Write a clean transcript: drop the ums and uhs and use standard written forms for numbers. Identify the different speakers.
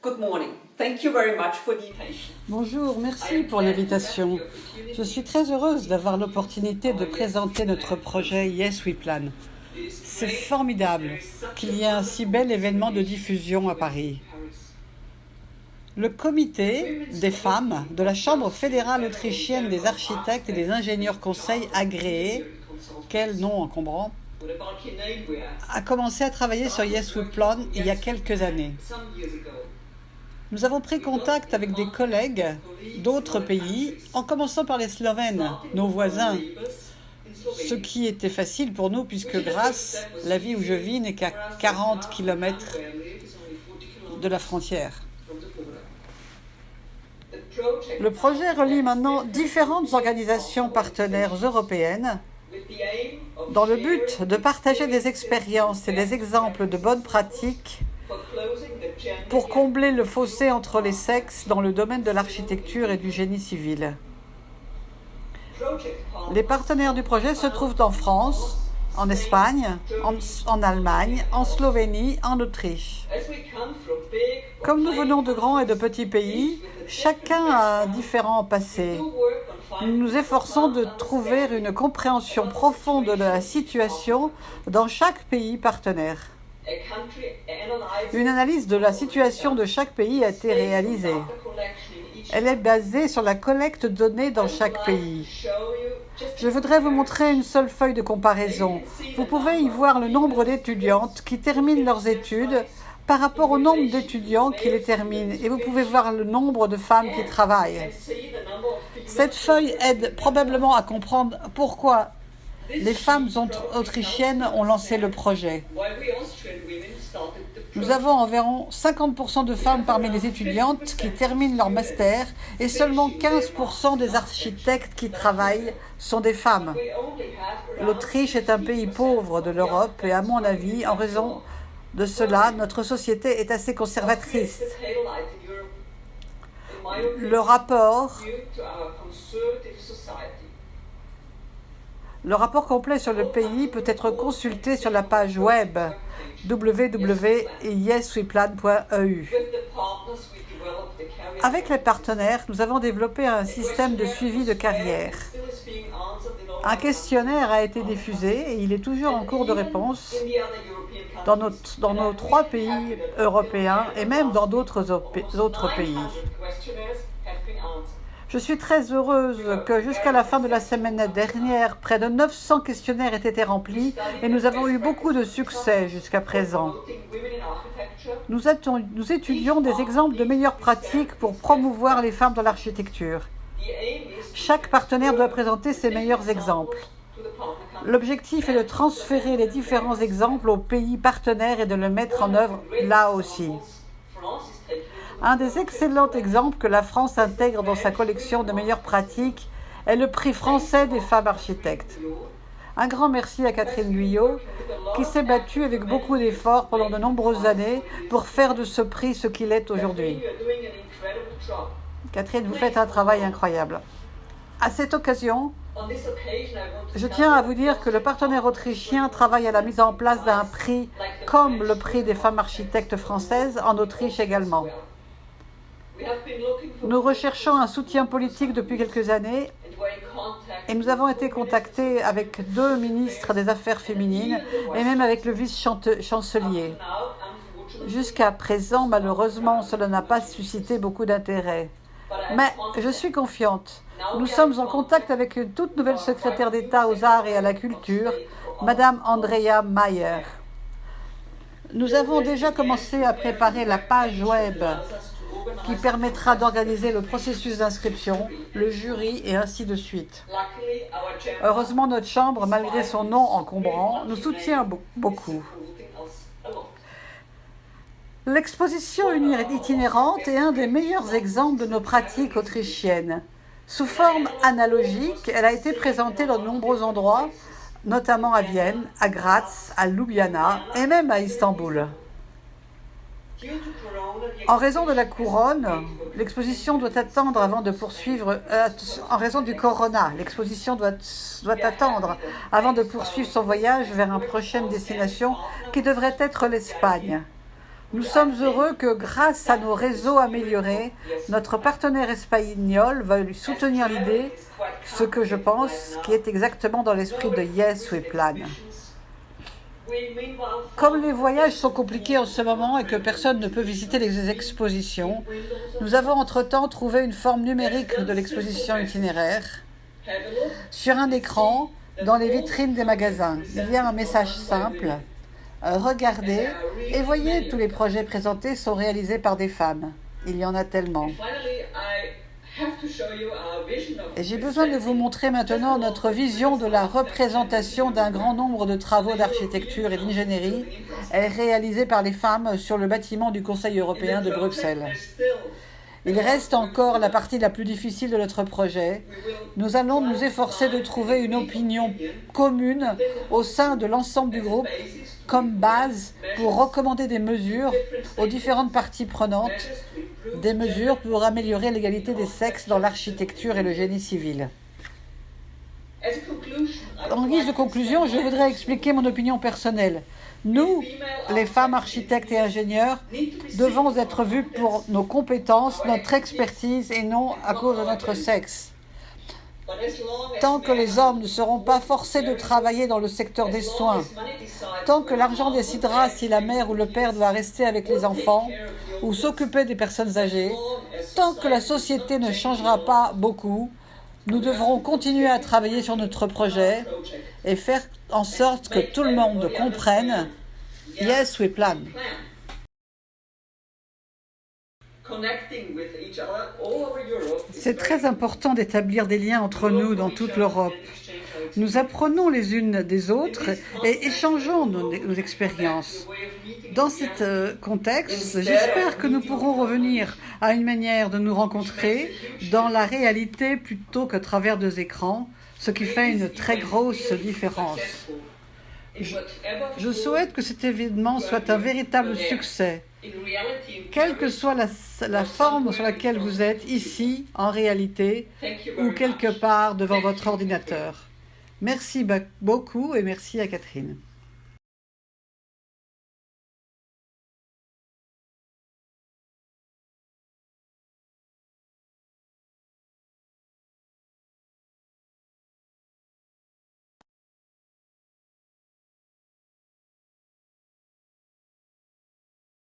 Speaker 1: Good morning. Thank you very much for the invitation.
Speaker 2: Bonjour, merci pour l'invitation. Je suis très heureuse d'avoir l'opportunité de présenter notre projet Yes We Plan. C'est formidable qu'il y ait un si bel événement de diffusion à Paris. Le comité des femmes de la Chambre fédérale autrichienne des architectes et des ingénieurs conseils agréés, quel nom encombrant, a commencé à travailler sur Yes We Plan il y a quelques années. Nous avons pris contact avec des collègues d'autres pays, en commençant par les Slovènes, nos voisins, ce qui était facile pour nous puisque Graz, la ville où je vis, n'est qu'à 40 km de la frontière. Le projet relie maintenant différentes organisations partenaires européennes dans le but de partager des expériences et des exemples de bonnes pratiques pour combler le fossé entre les sexes dans le domaine de l'architecture et du génie civil. Les partenaires du projet se trouvent en France, en Espagne, en Allemagne, en Slovénie, en Autriche. Comme nous venons de grands et de petits pays, chacun a un différent passé. Nous nous efforçons de trouver une compréhension profonde de la situation dans chaque pays partenaire. Une analyse de la situation de chaque pays a été réalisée. Elle est basée sur la collecte de données dans chaque pays. Je voudrais vous montrer une seule feuille de comparaison. Vous pouvez y voir le nombre d'étudiantes qui terminent leurs études par rapport au nombre d'étudiants qui les terminent. Et vous pouvez voir le nombre de femmes qui travaillent. Cette feuille aide probablement à comprendre pourquoi les femmes autrichiennes ont lancé le projet. Nous avons environ 50% de femmes parmi les étudiantes qui terminent leur master et seulement 15% des architectes qui travaillent sont des femmes. L'Autriche est un pays pauvre de l'Europe et à mon avis, en raison de cela, notre société est assez conservatrice. Le rapport complet sur le pays peut être consulté sur la page web www.yesweplan.eu. Avec les partenaires, nous avons développé un système de suivi de carrière. Un questionnaire a été diffusé et il est toujours en cours de réponse dans nos 3 pays européens et même dans d'autres pays. Je suis très heureuse que jusqu'à la fin de la semaine dernière, près de 900 questionnaires aient été remplis et nous avons eu beaucoup de succès jusqu'à présent. Nous étudions des exemples de meilleures pratiques pour promouvoir les femmes dans l'architecture. Chaque partenaire doit présenter ses meilleurs exemples. L'objectif est de transférer les différents exemples aux pays partenaires et de le mettre en œuvre là aussi. Un des excellents exemples que la France intègre dans sa collection de meilleures pratiques est le prix français des femmes architectes. Un grand merci à Catherine Guyot, qui s'est battue avec beaucoup d'efforts pendant de nombreuses années pour faire de ce prix ce qu'il est aujourd'hui. Catherine, vous faites un travail incroyable. À cette occasion, je tiens à vous dire que le partenaire autrichien travaille à la mise en place d'un prix comme le prix des femmes architectes françaises en Autriche également. Nous recherchons un soutien politique depuis quelques années et nous avons été contactés avec 2 ministres des Affaires féminines et même avec le vice-chancelier. Jusqu'à présent, malheureusement, cela n'a pas suscité beaucoup d'intérêt. Mais je suis confiante. Nous sommes en contact avec une toute nouvelle secrétaire d'État aux arts et à la culture, Madame Andrea Mayer. Nous avons déjà commencé à préparer la page web qui permettra d'organiser le processus d'inscription, le jury et ainsi de suite. Heureusement, notre chambre, malgré son nom encombrant, nous soutient beaucoup. L'exposition itinérante est un des meilleurs exemples de nos pratiques autrichiennes. Sous forme analogique, elle a été présentée dans de nombreux endroits, notamment à Vienne, à Graz, à Ljubljana et même à Istanbul. En raison de la couronne, l'exposition doit attendre avant de poursuivre. En raison du corona, l'exposition doit attendre avant de poursuivre son voyage vers une prochaine destination qui devrait être l'Espagne. Nous sommes heureux que grâce à nos réseaux améliorés, notre partenaire espagnol va lui soutenir l'idée, ce que je pense qui est exactement dans l'esprit de Yes We Plan. Comme les voyages sont compliqués en ce moment et que personne ne peut visiter les expositions, nous avons entre-temps trouvé une forme numérique de l'exposition itinéraire. Sur un écran, dans les vitrines des magasins, il y a un message simple. Regardez et voyez, tous les projets présentés sont réalisés par des femmes. Il y en a tellement. Et j'ai besoin de vous montrer maintenant notre vision de la représentation d'un grand nombre de travaux d'architecture et d'ingénierie réalisés par les femmes sur le bâtiment du Conseil européen de Bruxelles. Il reste encore la partie la plus difficile de notre projet. Nous allons nous efforcer de trouver une opinion commune au sein de l'ensemble du groupe comme base pour recommander des mesures aux différentes parties prenantes, des mesures pour améliorer l'égalité des sexes dans l'architecture et le génie civil. En guise de conclusion, je voudrais expliquer mon opinion personnelle. Nous, les femmes architectes et ingénieurs, devons être vues pour nos compétences, notre expertise et non à cause de notre sexe. Tant que les hommes ne seront pas forcés de travailler dans le secteur des soins, tant que l'argent décidera si la mère ou le père doit rester avec les enfants ou s'occuper des personnes âgées, tant que la société ne changera pas beaucoup, nous devrons continuer à travailler sur notre projet et faire en sorte que tout le monde comprenne « Yes, we plan ». C'est très important d'établir des liens entre nous dans toute l'Europe. Nous apprenons les unes des autres et échangeons nos expériences. Dans ce contexte, j'espère que nous pourrons revenir à une manière de nous rencontrer dans la réalité plutôt qu'à travers deux écrans, ce qui fait une très grosse différence. Je souhaite que cet événement soit un véritable succès, quelle que soit la forme sur laquelle vous êtes ici, en réalité, ou quelque part devant votre ordinateur. Merci beaucoup et merci à Catherine.